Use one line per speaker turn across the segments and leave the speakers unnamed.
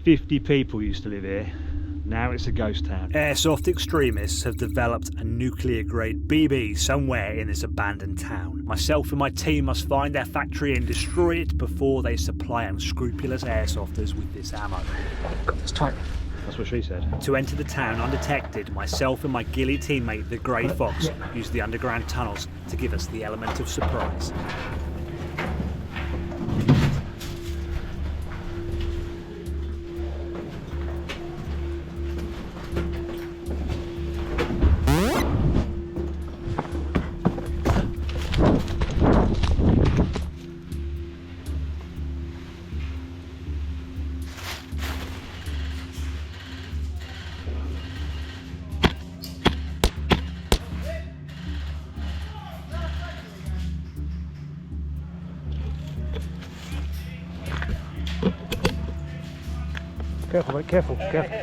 50 people used to live here. Now it's a ghost town.
Airsoft extremists have developed a nuclear-grade BB somewhere in this abandoned town. Myself and my team must find their factory and destroy it before they supply unscrupulous airsofters with this ammo.
Oh God, it's tight. That's what she said.
To enter the town undetected, myself and my Ghillie teammate, the GrayFox, use the underground tunnels to give us the element of surprise.
Careful, mate, careful, careful.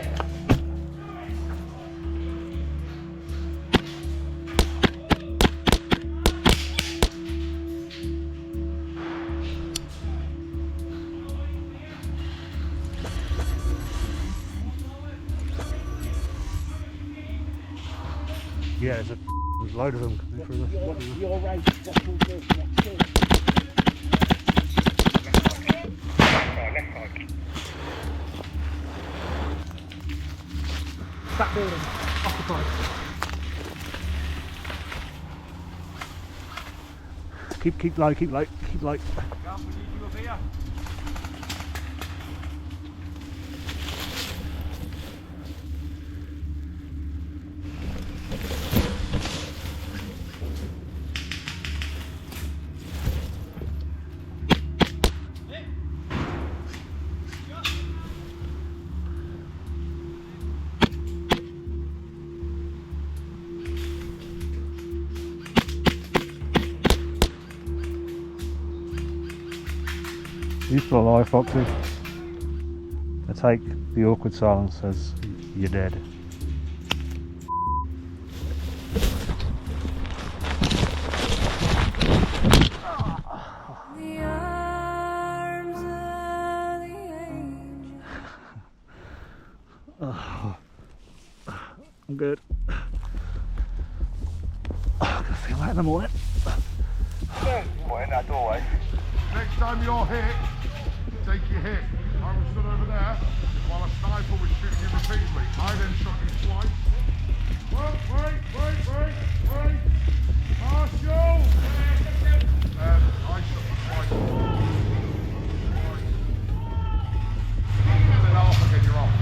Yeah, there's a load of them coming through the...
You're right, that's all good. Left side. That building, occupied.
Keep low, keep low, keep low.
Yeah, we need you up here.
You still alive, Foxy? I take the awkward silence as you're dead.
The arms of the angel.
I'm good. I'm gonna feel that in the morning.
What, in that doorway?
Next time you're hit, take your hit. I was stood over there while a sniper was shooting you repeatedly. I then shot you twice. Wait! Marshall! I shot you twice. Then off again, you're off.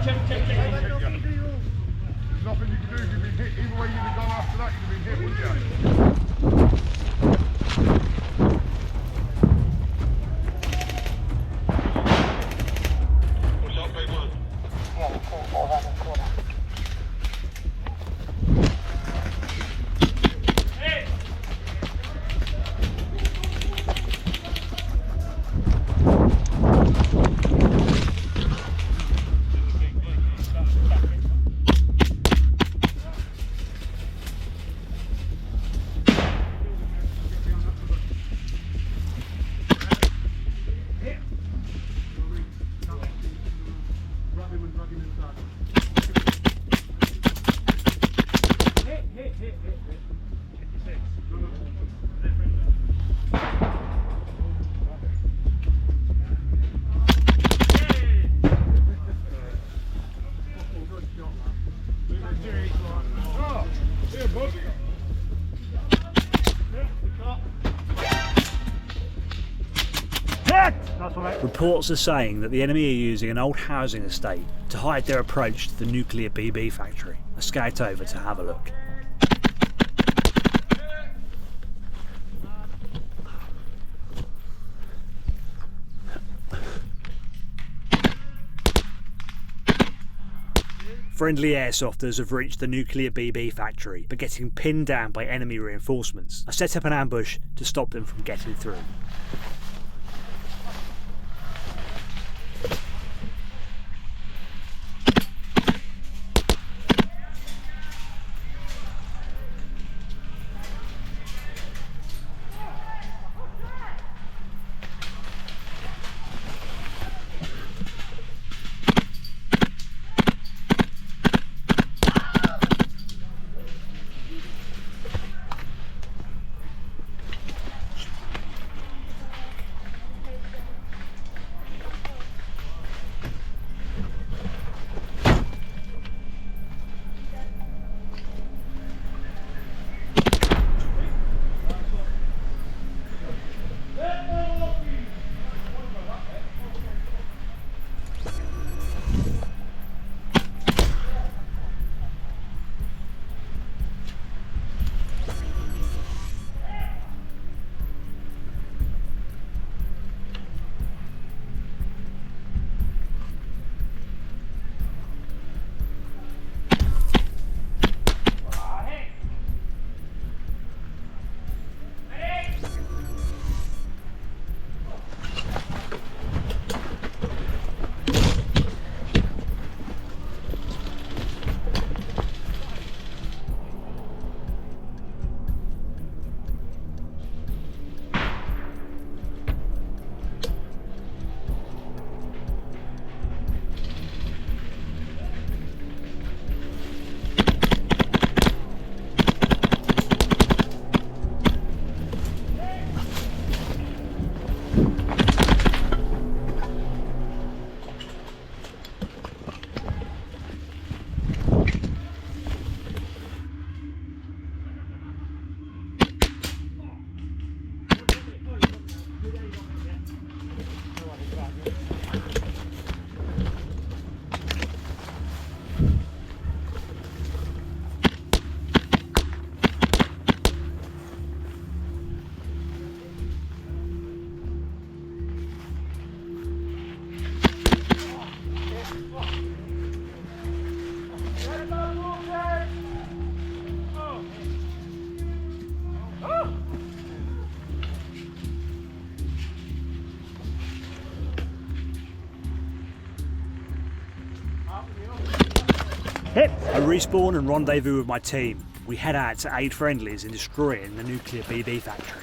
Check. There's nothing you can do. You've been hit. Either way you'd have gone after that, you'd have been hit, wouldn't you?
Reports are saying that the enemy are using an old housing estate to hide their approach to the nuclear BB factory. I scout over to have a look. Friendly airsofters have reached the nuclear BB factory, but getting pinned down by enemy reinforcements. I set up an ambush to stop them from getting through.
Hit!
I respawn and rendezvous with my team. We head out to aid friendlies in destroying the nuclear BB factory.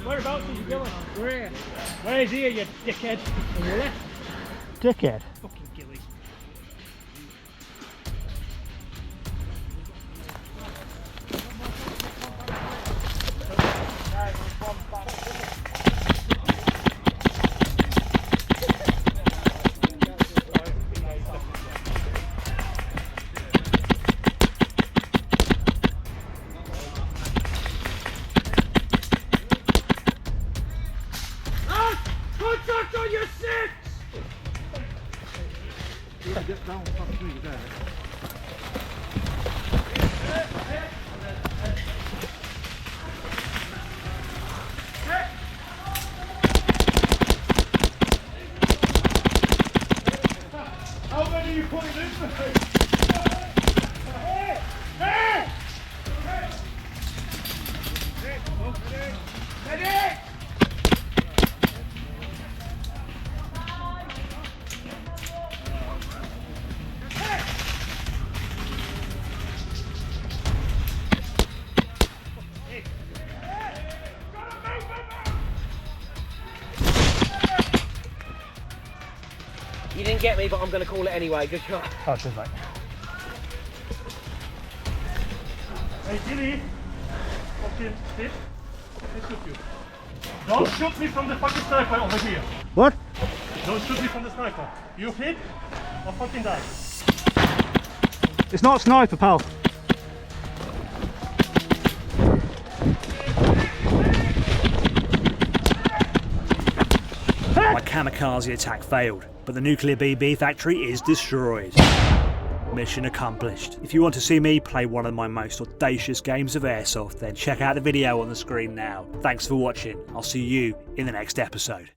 Whereabouts are you going? Where is he, you dickhead? On your left.
Dickhead.
Fucking Ghillie. Contact on your six!
Get down, fuck me, there. How many are you putting in for me? Hey! Ready!
You didn't get me, but I'm going to call it anyway. Good shot.
Oh, cheers, mate.
Hey, Ghillie! Fucking stiff. Let's shoot you. Don't shoot me from the fucking sniper over here.
What?
Don't shoot me from the sniper. You hit or fucking die.
It's not a sniper, pal.
My kamikaze attack failed, but the nuclear BB factory is destroyed. Mission accomplished. If you want to see me play one of my most audacious games of Airsoft, then check out the video on the screen now. Thanks for watching. I'll see you in the next episode.